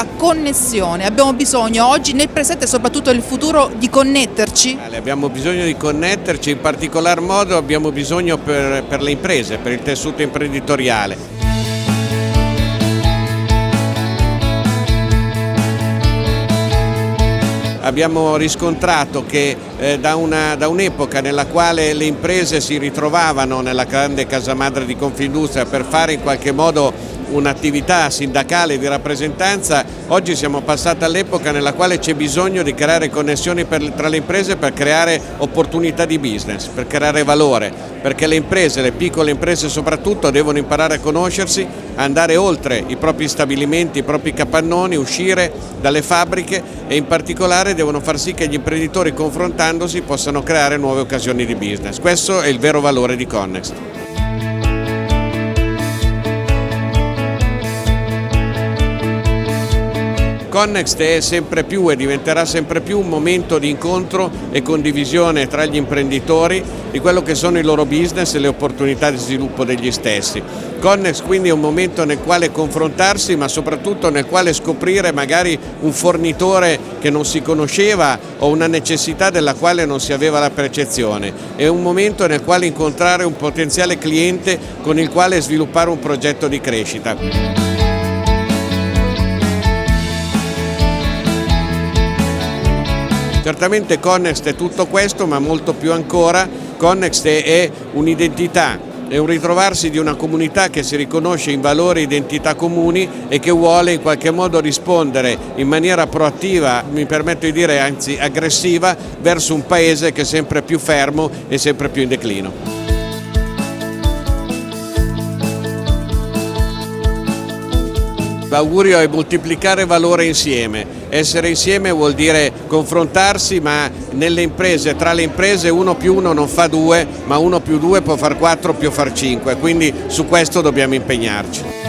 significa connessione. Abbiamo bisogno oggi, nel presente e soprattutto nel futuro, di connetterci? Abbiamo bisogno di connetterci, in particolar modo abbiamo bisogno per le imprese, per il tessuto imprenditoriale. Abbiamo riscontrato che da un'epoca nella quale le imprese si ritrovavano nella grande casa madre di Confindustria per fare in qualche modo un'attività sindacale di rappresentanza, oggi siamo passati all'epoca nella quale c'è bisogno di creare connessioni tra le imprese per creare opportunità di business, per creare valore, perché le imprese, le piccole imprese soprattutto, devono imparare a conoscersi, andare oltre i propri stabilimenti, i propri capannoni, uscire dalle fabbriche e in particolare devono far sì che gli imprenditori, confrontandosi, possano creare nuove occasioni di business. Questo è il vero valore di Connext. Connext è sempre più e diventerà sempre più un momento di incontro e condivisione tra gli imprenditori di quello che sono i loro business e le opportunità di sviluppo degli stessi. Connext quindi è un momento nel quale confrontarsi, ma soprattutto nel quale scoprire magari un fornitore che non si conosceva o una necessità della quale non si aveva la percezione. È un momento nel quale incontrare un potenziale cliente con il quale sviluppare un progetto di crescita. Certamente Connext è tutto questo, ma molto più ancora. Connext è un'identità, è un ritrovarsi di una comunità che si riconosce in valori e identità comuni e che vuole in qualche modo rispondere in maniera proattiva, mi permetto di dire anzi aggressiva, verso un paese che è sempre più fermo e sempre più in declino. L'augurio è moltiplicare valore insieme. Essere insieme vuol dire confrontarsi, ma nelle imprese, tra le imprese 1 più 1 non fa 2, ma 1 più 2 può far 4 più far 5, quindi su questo dobbiamo impegnarci.